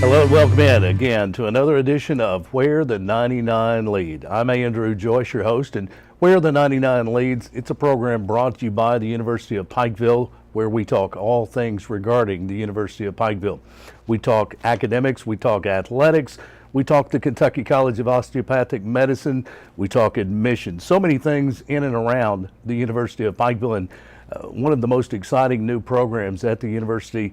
Hello and welcome in again to another edition of Where the 99 Lead. I'm Andrew Joyce, your host, and Where the 99 Leads, it's a program brought to you by the University of Pikeville, where we talk all things regarding the University of Pikeville. We talk academics, we talk athletics, we talk the Kentucky College of Osteopathic Medicine, we talk admissions, so many things in and around the University of Pikeville, and one of the most exciting new programs at the university.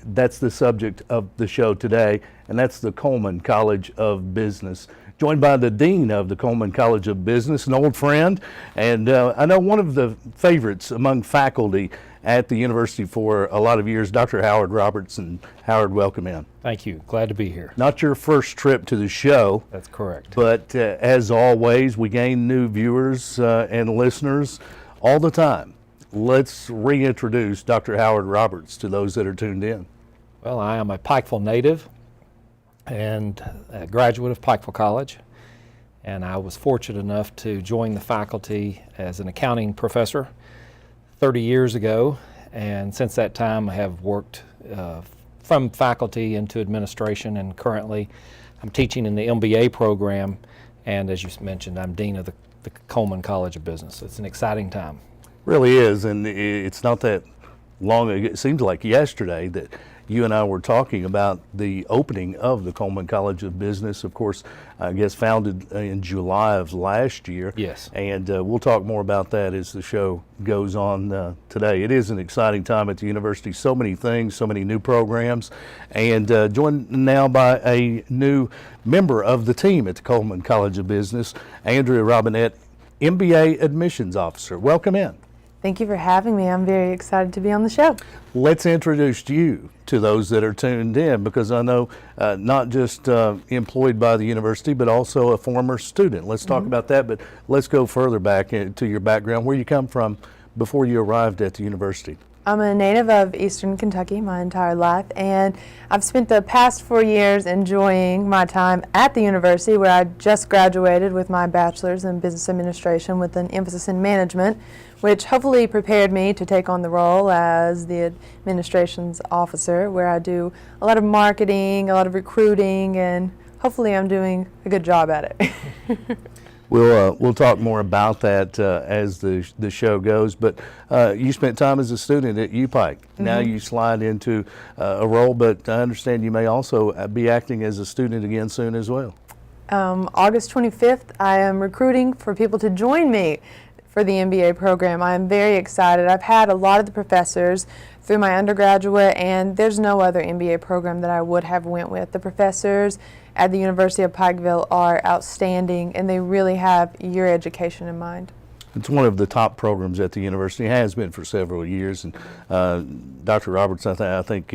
That's the subject of the show today, and that's the Coleman College of Business. Joined by the Dean of the Coleman College of Business, an old friend, and I know one of the favorites among faculty at the university for a lot of years, Dr. Howard Robertson. Howard, welcome in. Thank you. Glad to be here. Not your first trip to the show. That's correct. But as always, we gain new viewers and listeners all the time. Let's reintroduce Dr. Howard Roberts to those that are tuned in. Well, I am a Pikeville native and a graduate of Pikeville College, and I was fortunate enough to join the faculty as an accounting professor 30 years ago, and since that time I have worked from faculty into administration, and currently I'm teaching in the MBA program, and as you mentioned, I'm Dean of the Coleman College of Business. It's an exciting time. Really is, and it's not that long ago. It seems like yesterday that you and I were talking about the opening of the Coleman College of Business, of course, I guess founded in July of last year. Yes. And we'll talk more about that as the show goes on today. It is an exciting time at the university, so many things, so many new programs, and joined now by a new member of the team at the Coleman College of Business, Andrea Robinette, MBA Admissions Officer. Welcome in. Thank you for having me. I'm very excited to be on the show. Let's introduce you to those that are tuned in, because I know not just employed by the university, but also a former student. Let's talk about that, but let's go further back into your background, where you come from before you arrived at the university. I'm a native of Eastern Kentucky my entire life, and I've spent the past 4 years enjoying my time at the university, where I just graduated with my bachelor's in business administration with an emphasis in management, which hopefully prepared me to take on the role as the administration's officer, where I do a lot of marketing, a lot of recruiting, and hopefully I'm doing a good job at it. We'll talk more about that as the show goes, but you spent time as a student at UPike. Now you slide into a role, but I understand you may also be acting as a student again soon as well. August 25th, I am recruiting for people to join me for the MBA program. I am very excited. I've had a lot of the professors through my undergraduate, and there's no other MBA program that I would have went with. The professors at the University of Pikeville are outstanding, and they really have your education in mind. It's one of the top programs at the university, has been for several years, and Dr. Roberts, I think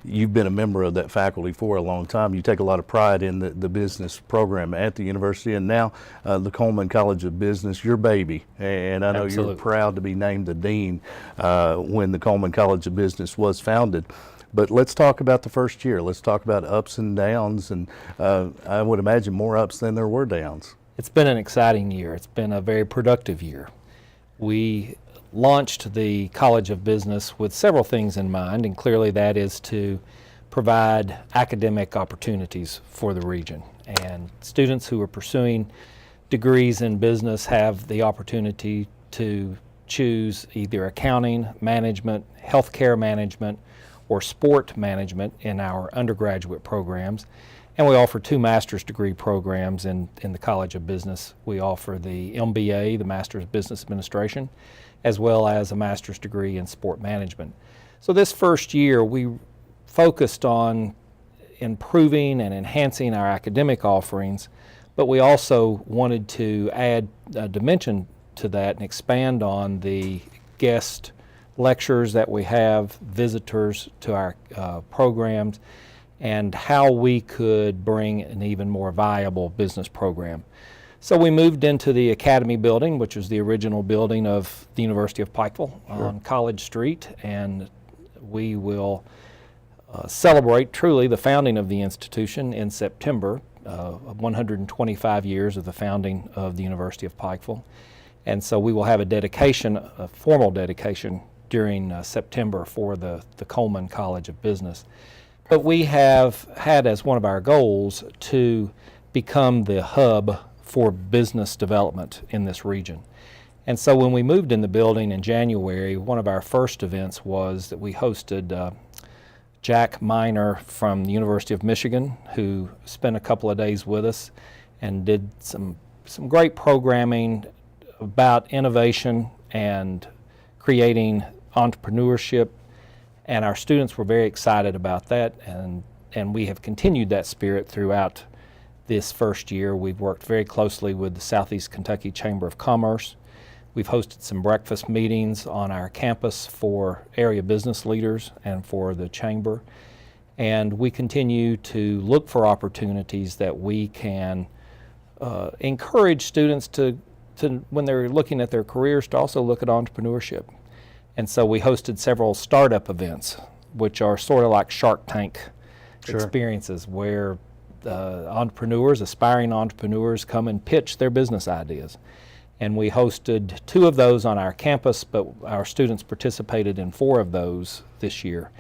you've been a member of that faculty for a long time. You take a lot of pride in the business program at the university, and now the Coleman College of Business, your baby, and I know Absolutely. You're proud to be named the dean when the Coleman College of Business was founded. But let's talk about the first year. Let's talk about ups and downs, and I would imagine more ups than there were downs. It's been an exciting year. It's been a very productive year. We launched the College of Business with several things in mind, and clearly that is to provide academic opportunities for the region. And students who are pursuing degrees in business have the opportunity to choose either accounting, management, healthcare management, or sport management in our undergraduate programs. And we offer 2 master's degree programs in the College of Business. We offer the MBA, the Master's of Business Administration, as well as a master's degree in sport management. So this first year we focused on improving and enhancing our academic offerings, but we also wanted to add a dimension to that and expand on the guest lectures that we have, visitors to our programs, and how we could bring an even more viable business program. So we moved into the Academy building, which was the original building of the University of Pikeville on College Street, and we will celebrate truly the founding of the institution in September, 125 years of the founding of the University of Pikeville. And so we will have a dedication, a formal dedication during September for the Coleman College of Business. But we have had as one of our goals to become the hub for business development in this region. And so when we moved in the building in January, one of our first events was that we hosted Jack Miner from the University of Michigan, who spent a couple of days with us and did some great programming about innovation and creating entrepreneurship. And our students were very excited about that, and we have continued that spirit throughout this first year. We've worked very closely with the Southeast Kentucky Chamber of Commerce. We've hosted some breakfast meetings on our campus for area business leaders and for the chamber. And we continue to look for opportunities that we can encourage students to, when they're looking at their careers, to also look at entrepreneurship. And so we hosted several startup events, which are sort of like Shark Tank experiences, where entrepreneurs, aspiring entrepreneurs, come and pitch their business ideas. And we hosted 2 of those on our campus, but our students participated in 4 of those this year.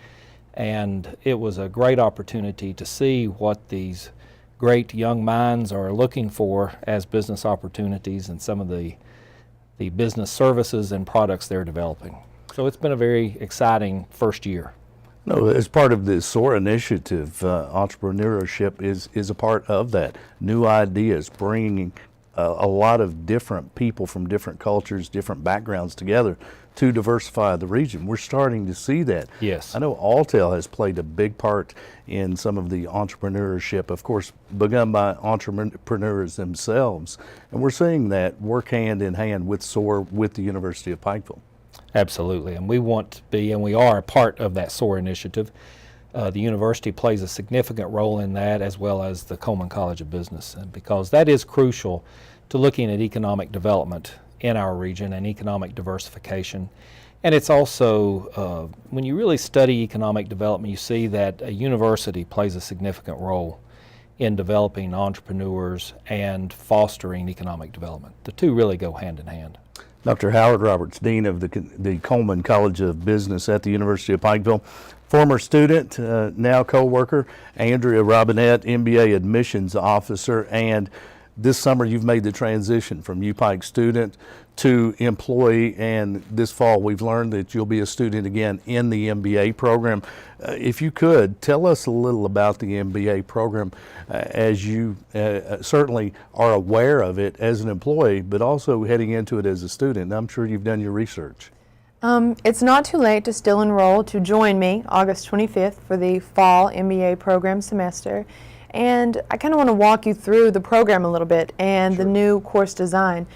And it was a great opportunity to see what these great young minds are looking for as business opportunities and some of the business services and products they're developing. So it's been a very exciting first year. No, as part of the SOAR initiative, entrepreneurship is a part of that. New ideas, bringing a lot of different people from different cultures, different backgrounds together to diversify the region. We're starting to see that. Yes. I know Alltel has played a big part in some of the entrepreneurship, of course, begun by entrepreneurs themselves. And we're seeing that work hand in hand with SOAR with the University of Pikeville. Absolutely, and we want to be, and we are a part of that SOAR initiative. The university plays a significant role in that, as well as the Coleman College of Business, and because that is crucial to looking at economic development in our region and economic diversification. And it's also, when you really study economic development, you see that a university plays a significant role in developing entrepreneurs and fostering economic development. The 2 really go hand in hand. Dr. Howard Roberts, Dean of the Coleman College of Business at the University of Pikeville, former student, now co-worker, Andrea Robinette, MBA Admissions Officer, and this summer you've made the transition from UPike student to employee, and this fall we've learned that you'll be a student again in the MBA program. If you could, tell us a little about the MBA program as you certainly are aware of it as an employee, but also heading into it as a student. I'm sure you've done your research. It's not too late to still enroll to join me August 25th for the fall MBA program semester. And I kind of want to walk you through the program a little bit and the new course design.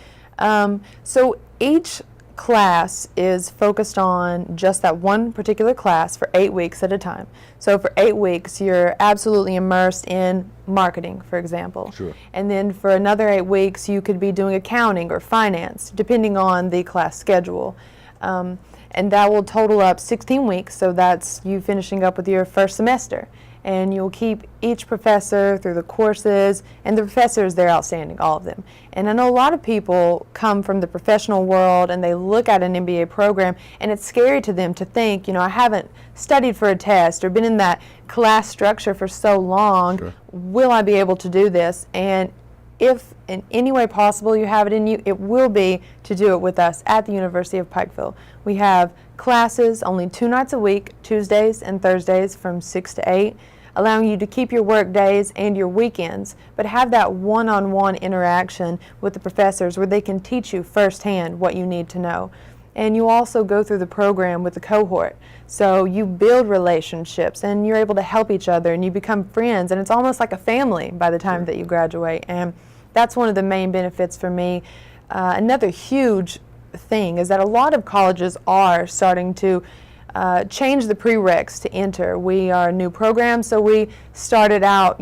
So each class is focused on just that one particular class for 8 weeks at a time. So for 8 weeks, you're absolutely immersed in marketing, for example. Sure. And then for another 8 weeks, you could be doing accounting or finance, depending on the class schedule. And that will total up 16 weeks, so that's you finishing up with your first semester. And you'll keep each professor through the courses, and the professors, they're outstanding, all of them. And I know a lot of people come from the professional world and they look at an MBA program and it's scary to them to think, I haven't studied for a test or been in that class structure for so long. Sure. Will I be able to do this? And if in any way possible you have it in you, it will be to do it with us at the University of Pikeville. We have classes only 2 nights a week, Tuesdays and Thursdays from 6 to 8. Allowing you to keep your work days and your weekends, but have that one-on-one interaction with the professors where they can teach you firsthand what you need to know. And you also go through the program with the cohort. So you build relationships and you're able to help each other and you become friends, and it's almost like a family by the time that you graduate. And that's one of the main benefits for me. Another huge thing is that a lot of colleges are starting to change the prereqs to enter. We are a new program, so we started out,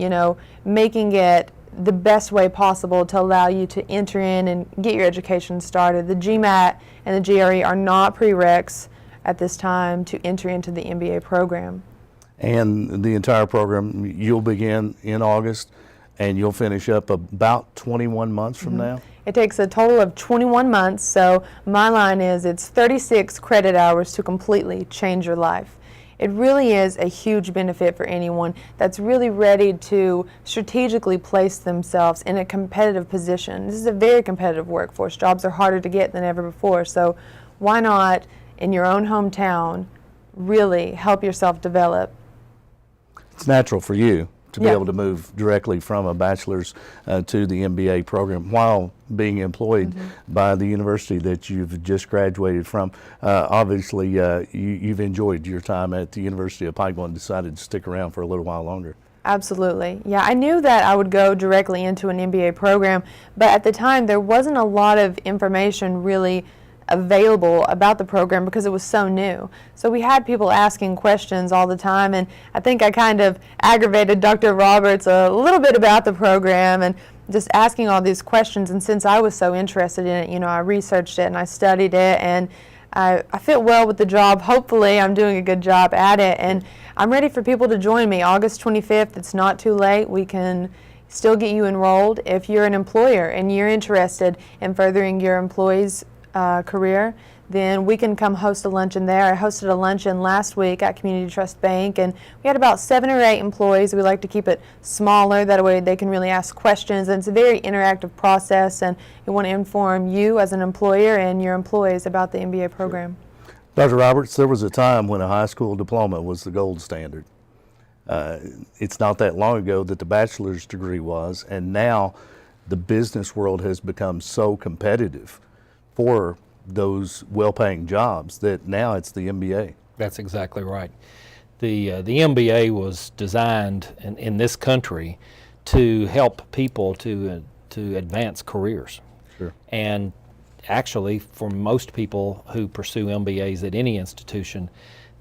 making it the best way possible to allow you to enter in and get your education started. The GMAT and the GRE are not prereqs at this time to enter into the MBA program. And the entire program, you'll begin in August and you'll finish up about 21 months from now? It takes a total of 21 months, so my line is it's 36 credit hours to completely change your life. it really is a huge benefit for anyone that's really ready to strategically place themselves in a competitive position. This is a very competitive workforce. Jobs are harder to get than ever before, so why not, in your own hometown, really help yourself develop? It's natural for you to be Yeah. able to move directly from a bachelor's to the MBA program while being employed by the university that you've just graduated from. Obviously, you've enjoyed your time at the University of Pikeville and decided to stick around for a little while longer. Absolutely. Yeah, I knew that I would go directly into an MBA program, but at the time there wasn't a lot of information really available about the program because it was so new. So we had people asking questions all the time, and I think I kind of aggravated Dr. Roberts a little bit about the program and just asking all these questions. And since I was so interested in it, I researched it and I studied it, and I fit well with the job. Hopefully I'm doing a good job at it, and I'm ready for people to join me. August 25th, it's not too late. We can still get you enrolled. If you're an employer and you're interested in furthering your employees' career, then we can come host a luncheon there. I hosted a luncheon last week at Community Trust Bank, and we had about 7 or 8 employees. We like to keep it smaller, that way they can really ask questions, and it's a very interactive process, and we want to inform you as an employer and your employees about the MBA program. Dr. Roberts, there was a time when a high school diploma was the gold standard. It's not that long ago that the bachelor's degree was, and now the business world has become so competitive for those well-paying jobs that now it's the MBA. That's exactly right. The MBA was designed in this country to help people to advance careers. Sure. And actually, for most people who pursue MBAs at any institution,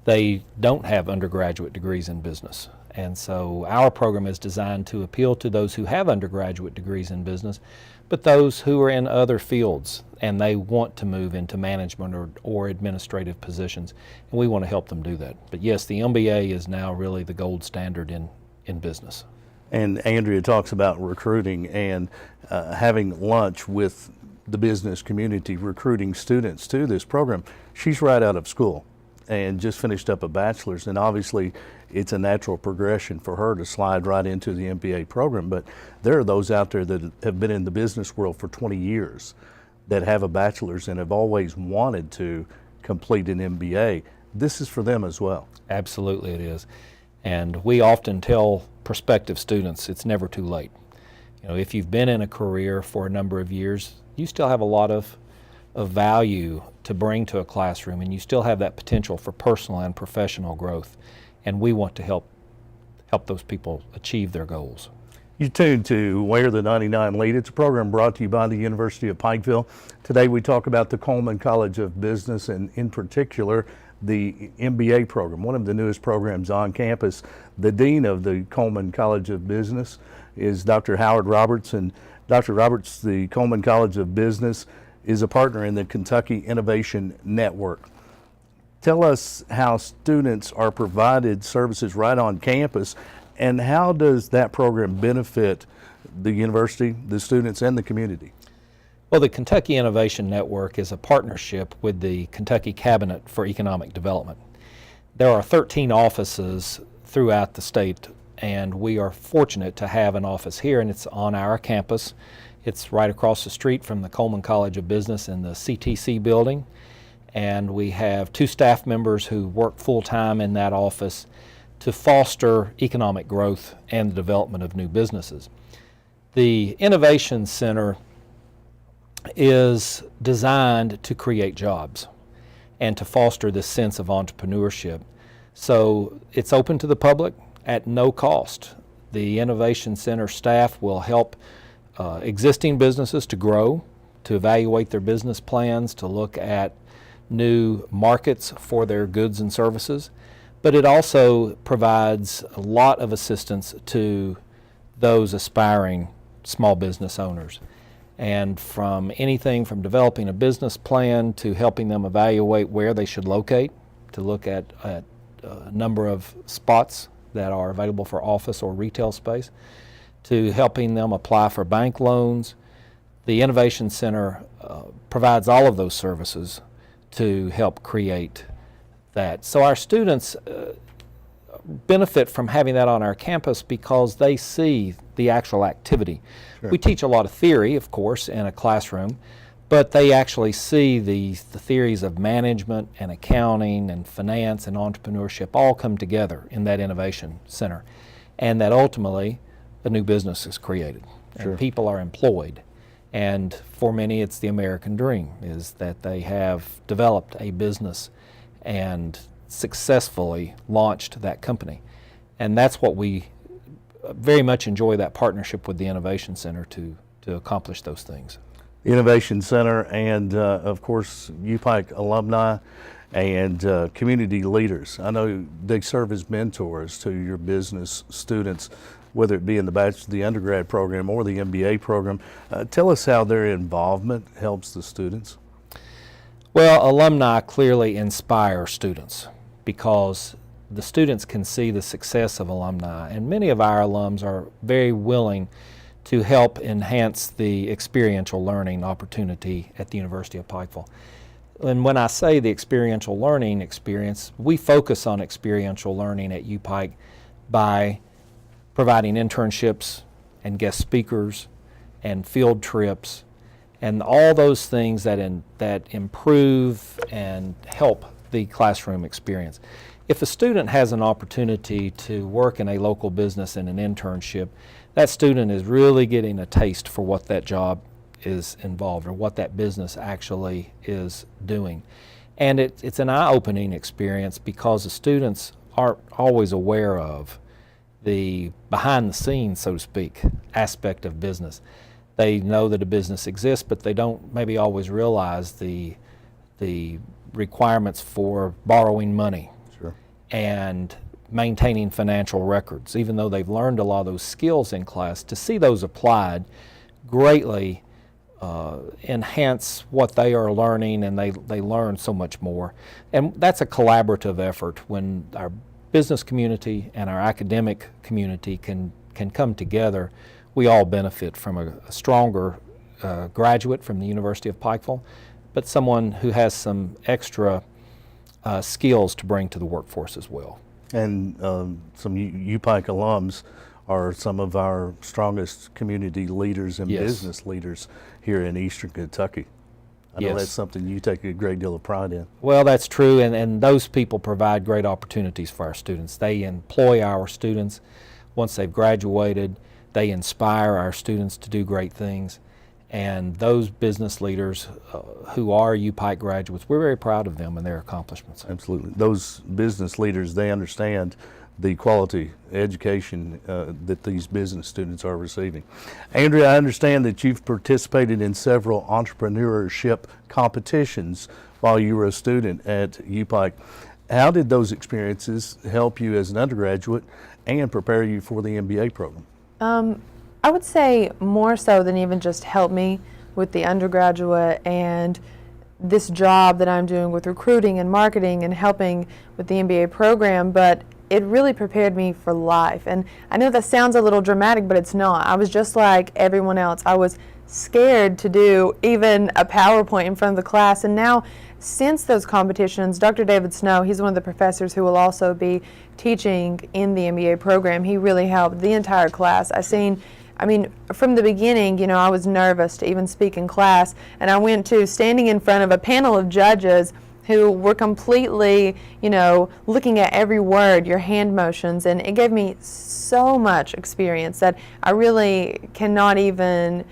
they don't have undergraduate degrees in business. And so our program is designed to appeal to those who have undergraduate degrees in business, but those who are in other fields and they want to move into management or administrative positions, and we want to help them do that. But yes, the MBA is now really the gold standard in business. And Andrea talks about recruiting and having lunch with the business community, recruiting students to this program. She's right out of school and just finished up a bachelor's, and obviously it's a natural progression for her to slide right into the MBA program. But there are those out there that have been in the business world for 20 years that have a bachelor's and have always wanted to complete an MBA. This is for them as well. Absolutely it is. And we often tell prospective students it's never too late. If you've been in a career for a number of years, you still have a lot of value to bring to a classroom, and you still have that potential for personal and professional growth. And we want to help those people achieve their goals. You tuned to Where the 99 Lead. It's a program brought to you by the University of Pikeville. Today we talk about the Coleman College of Business, and in particular the MBA program, one of the newest programs on campus. The Dean of the Coleman College of Business is Dr. Howard Roberts, and Dr. Roberts, the Coleman College of Business is a partner in the Kentucky Innovation Network. Tell us how students are provided services right on campus, and how does that program benefit the university, the students, and the community? Well, the Kentucky Innovation Network is a partnership with the Kentucky Cabinet for Economic Development. There are 13 offices throughout the state, and we are fortunate to have an office here, and it's on our campus. It's right across the street from the Coleman College of Business in the CTC building, and we have 2 staff members who work full-time in that office to foster economic growth and the development of new businesses. The Innovation Center is designed to create jobs and to foster this sense of entrepreneurship. So it's open to the public at no cost. The Innovation Center staff will help existing businesses to grow, to evaluate their business plans, to look at new markets for their goods and services. But it also provides a lot of assistance to those aspiring small business owners. And from anything from developing a business plan to helping them evaluate where they should locate, to look at a number of spots that are available for office or retail space, to helping them apply for bank loans. The Innovation Center provides all of those services to help create that. So our students benefit from having that on our campus because they see the actual activity. Sure. We teach a lot of theory, of course, in a classroom, but they actually see the theories of management and accounting and finance and entrepreneurship all come together in that innovation center, and that ultimately a new business is created and people are employed. And for many, it's the American dream, is that they have developed a business and successfully launched that company. And that's what we very much enjoy, that partnership with the Innovation Center to accomplish those things. Innovation Center and, of course, UPike alumni and community leaders. I know they serve as mentors to your business students, whether it be in the undergrad program or the MBA program. Tell us how their involvement helps the students. Well, alumni clearly inspire students because the students can see the success of alumni, and many of our alums are very willing to help enhance the experiential learning opportunity at the University of Pikeville. And when I say the experiential learning experience, we focus on experiential learning at UPike by providing internships and guest speakers and field trips and all those things that improve and help the classroom experience. If a student has an opportunity to work in a local business in an internship, that student is really getting a taste for what that job is involved or what that business actually is doing. And it's an eye-opening experience because the students aren't always aware of the behind the scenes, so to speak, aspect of business. They know that a business exists, but they don't maybe always realize the requirements for borrowing money and maintaining financial records. Even though they've learned a lot of those skills in class, to see those applied greatly enhance what they are learning, and they learn so much more. And that's a collaborative effort when our business community and our academic community can come together. We all benefit from a stronger graduate from the University of Pikeville, but someone who has some extra skills to bring to the workforce as well. And some UPike alums are some of our strongest community leaders and business leaders here in Eastern Kentucky. I know that's something you take a great deal of pride in. Well, that's true, and those people provide great opportunities for our students. They employ our students. Once they've graduated, they inspire our students to do great things. And those business leaders who are UPike graduates, we're very proud of them and their accomplishments. Absolutely. Those business leaders, they understand the quality education that these business students are receiving. Andrea, I understand that you've participated in several entrepreneurship competitions while you were a student at UPike. How did those experiences help you as an undergraduate and prepare you for the MBA program? I would say more so than even just help me with the undergraduate and this job that I'm doing with recruiting and marketing and helping with the MBA program, but it really prepared me for life. And I know that sounds a little dramatic, but it's not. I was just like everyone else. I was scared to do even a PowerPoint in front of the class, and now since those competitions, Dr. David Snow, he's one of the professors who will also be teaching in the MBA program. He really helped the entire class. I mean, from the beginning, you know, I was nervous to even speak in class, and I went to standing in front of a panel of judges who were completely, you know, looking at every word, your hand motions, and it gave me so much experience that I really cannot even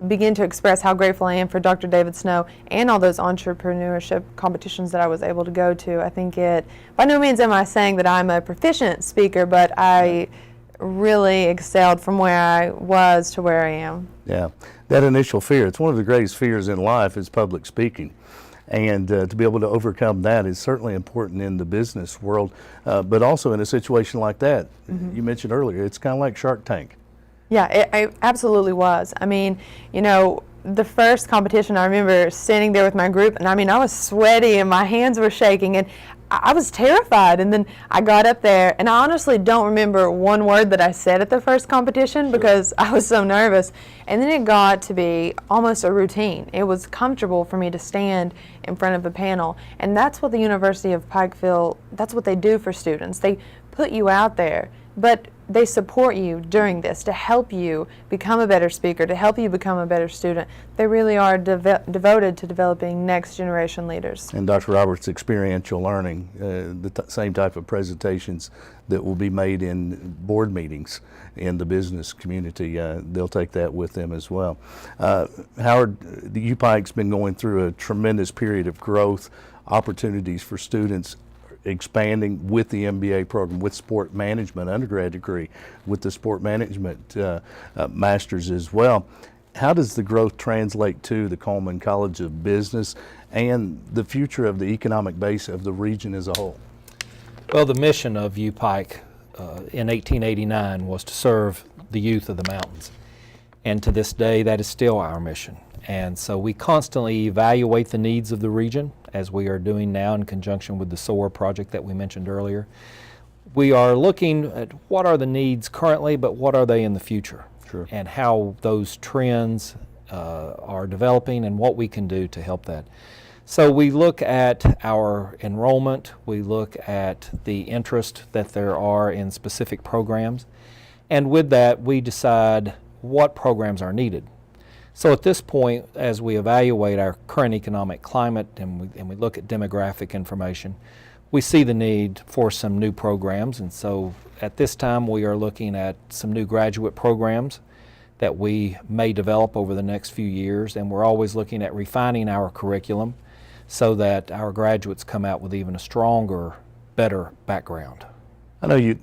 begin to express how grateful I am for Dr. David Snow and all those entrepreneurship competitions that I was able to go to. I think by no means am I saying that I'm a proficient speaker, but I really excelled from where I was to where I am. Yeah, that initial fear, it's one of the greatest fears in life is public speaking. And to be able to overcome that is certainly important in the business world, but also in a situation like that. You mentioned earlier, it's kind of like Shark Tank. Yeah, it absolutely was. I mean, you know, the first competition, I remember standing there with my group, and I mean, I was sweaty and my hands were shaking, and I was terrified. And then I got up there, and I honestly don't remember one word that I said at the first competition because I was so nervous. And then it got to be almost a routine. It was comfortable for me to stand in front of a panel. And that's what the University of Pikeville, that's what they do for students. They put you out there, but they support you during this to help you become a better speaker, to help you become a better student. They really are devoted to developing next generation leaders. And Dr. Roberts, experiential learning, same type of presentations that will be made in board meetings in the business community, they'll take that with them as well. Howard, the UPike's been going through a tremendous period of growth, opportunities for students expanding with the MBA program, with sport management undergrad degree, with the sport management master's as well. How does the growth translate to the Coleman College of Business and the future of the economic base of the region as a whole? Well, the mission of UPike in 1889 was to serve the youth of the mountains. And to this day, that is still our mission. And so we constantly evaluate the needs of the region, as we are doing now in conjunction with the SOAR project that we mentioned earlier. We are looking at what are the needs currently, but what are they in the future? Sure. And how those trends are developing and what we can do to help that. So we look at our enrollment, we look at the interest that there are in specific programs, and with that we decide what programs are needed. So at this point, as we evaluate our current economic climate and we look at demographic information, we see the need for some new programs. And so at this time, we are looking at some new graduate programs that we may develop over the next few years. And we're always looking at refining our curriculum so that our graduates come out with even a stronger, better background. I know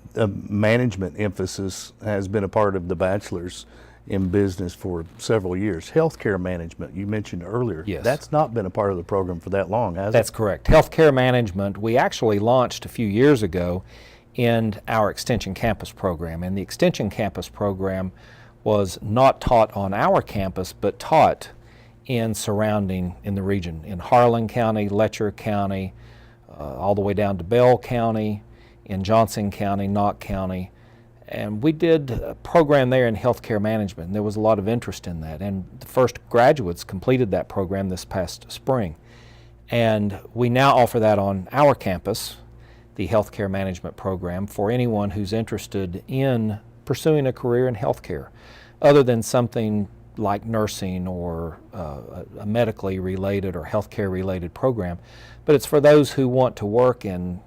management emphasis has been a part of the bachelor's in business for several years. Healthcare management, you mentioned earlier. Yes. That's not been a part of the program for that long, has it? That's correct. Healthcare management, we actually launched a few years ago in our Extension Campus program. And the Extension Campus program was not taught on our campus, but taught in the region, in Harlan County, Letcher County, all the way down to Bell County, in Johnson County, Knott County. And we did a program there in healthcare management, and there was a lot of interest in that. And the first graduates completed that program this past spring. And we now offer that on our campus, the healthcare management program, for anyone who's interested in pursuing a career in healthcare, other than something like nursing or a medically related or healthcare related program. But it's for those who want to work in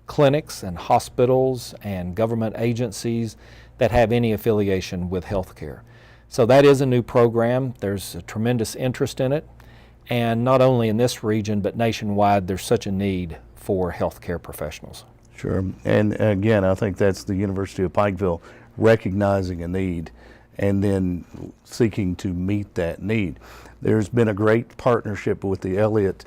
clinics and hospitals and government agencies that have any affiliation with healthcare. So that is a new program. There's a tremendous interest in it. And not only in this region, but nationwide, there's such a need for healthcare professionals. Sure. And again, I think that's the University of Pikeville recognizing a need and then seeking to meet that need. There's been a great partnership with the Elliott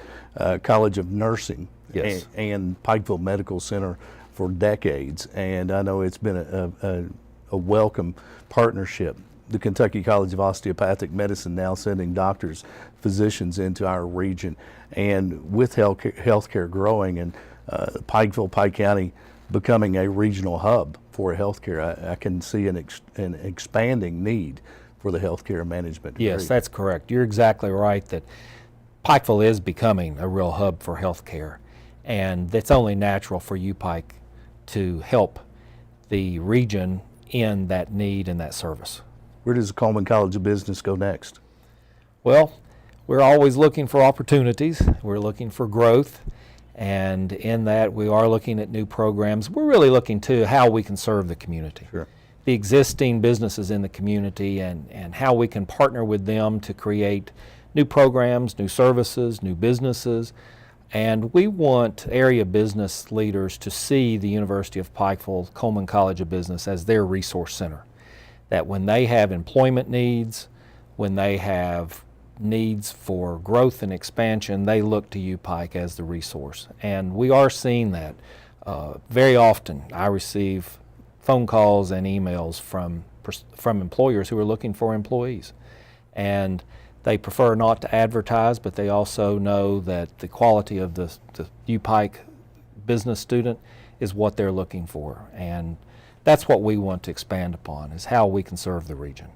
College of Nursing. Yes. And Pikeville Medical Center for decades, and I know it's been a welcome partnership. The Kentucky College of Osteopathic Medicine now sending doctors, physicians into our region, and with healthcare growing and Pikeville, Pike County becoming a regional hub for healthcare, I can see an expanding need for the healthcare management. Yes, that's correct. You're exactly right that Pikeville is becoming a real hub for healthcare. And it's only natural for UPike to help the region in that need and that service. Where does the Coleman College of Business go next? Well, we're always looking for opportunities. We're looking for growth. And in that, we are looking at new programs. We're really looking to how we can serve the community. Sure. The existing businesses in the community and how we can partner with them to create new programs, new services, new businesses. And we want area business leaders to see the University of Pikeville, Coleman College of Business as their resource center. That when they have employment needs, when they have needs for growth and expansion, they look to UPike as the resource. And we are seeing that. Very often I receive phone calls and emails from employers who are looking for employees. And they prefer not to advertise, but they also know that the quality of the UPike business student is what they're looking for. And that's what we want to expand upon, is how we can serve the region.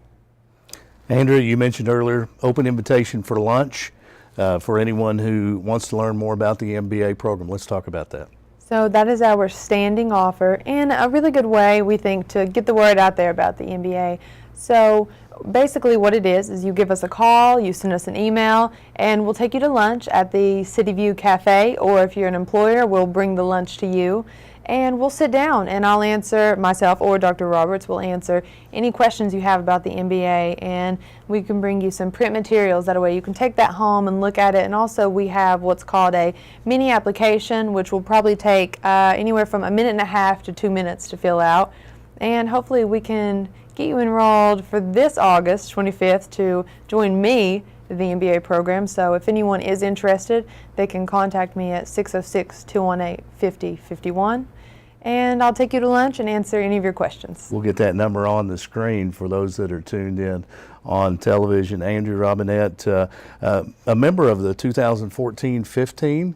Andrea, you mentioned earlier, open invitation for lunch for anyone who wants to learn more about the MBA program. Let's talk about that. So that is our standing offer, and a really good way, we think, to get the word out there about the MBA. So basically what it is you give us a call, you send us an email, and we'll take you to lunch at the City View Cafe, or if you're an employer, we'll bring the lunch to you. And we'll sit down, and I'll answer, myself or Dr. Roberts will answer any questions you have about the MBA, and we can bring you some print materials. That way you can take that home and look at it. And also we have what's called a mini application, which will probably take anywhere from 1.5 minutes to 2 minutes to fill out. And hopefully we can get you enrolled for this August 25th to join me in the MBA program. So if anyone is interested, they can contact me at 606-218-5051. And I'll take you to lunch and answer any of your questions. We'll get that number on the screen for those that are tuned in on television. Andrea Robinette, a member of the 2014-15,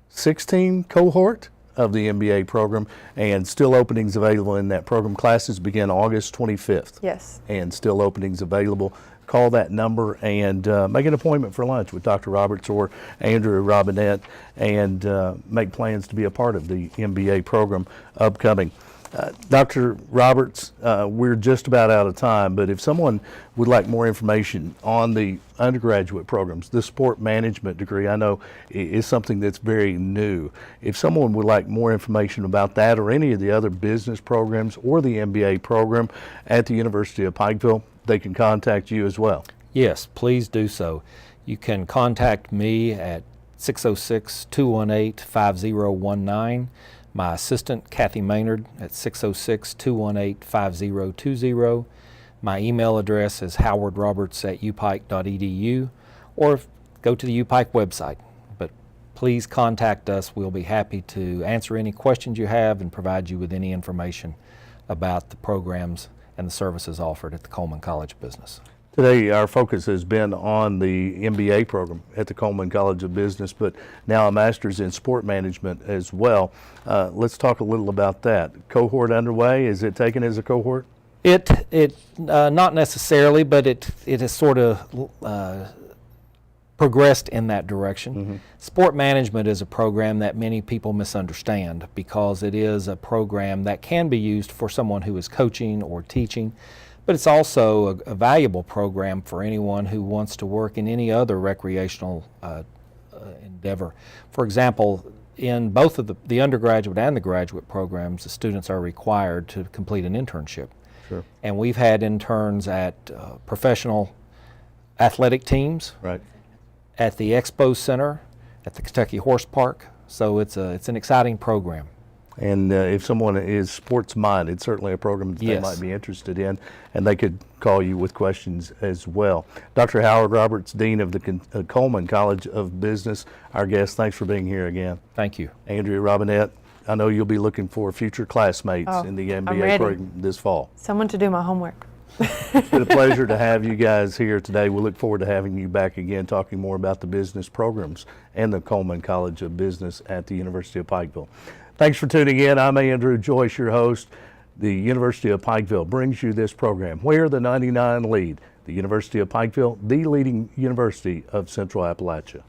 16 cohort of the MBA program, and still openings available in that program. Classes begin August 25th. Yes. And still openings available. Call that number and make an appointment for lunch with Dr. Roberts or Andrea Robinette, and make plans to be a part of the MBA program upcoming. Dr. Roberts, we're just about out of time, but if someone would like more information on the undergraduate programs, the sport management degree, I know is something that's very new. If someone would like more information about that or any of the other business programs or the MBA program at the University of Pikeville, they can contact you as well. Yes, please do so. You can contact me at 606-218-5019. My assistant, Kathy Maynard, at 606-218-5020. My email address is howardroberts@upike.edu, or go to the UPike website. But please contact us. We'll be happy to answer any questions you have and provide you with any information about the programs and the services offered at the Coleman College of Business. Today, our focus has been on the MBA program at the Coleman College of Business, but now a master's in sport management as well. Let's talk a little about that. Cohort underway, is it taken as a cohort? Not necessarily, but it has sort of progressed in that direction. Mm-hmm. Sport management is a program that many people misunderstand, because it is a program that can be used for someone who is coaching or teaching, but it's also a valuable program for anyone who wants to work in any other recreational endeavor. For example, in both of the undergraduate and the graduate programs, the students are required to complete an internship. Sure. And we've had interns at professional athletic teams, Right. at the Expo Center, at the Kentucky Horse Park. So it's an exciting program. And if someone is sports minded, certainly a program that they Yes. might be interested in, and they could call you with questions as well. Dr. Howard Roberts, Dean of the Coleman College of Business, our guest, thanks for being here again. Thank you. Andrea Robinette, I know you'll be looking for future classmates Oh, in the I'm MBA ready. program this fall. Someone to do my homework. It's been a pleasure to have you guys here today. We look forward to having you back again, talking more about the business programs and the Coleman College of Business at the University of Pikeville. Thanks for tuning in. I'm Andrew Joyce, your host. The University of Pikeville brings you this program, Where the 99 Lead. The University of Pikeville, the leading university of Central Appalachia.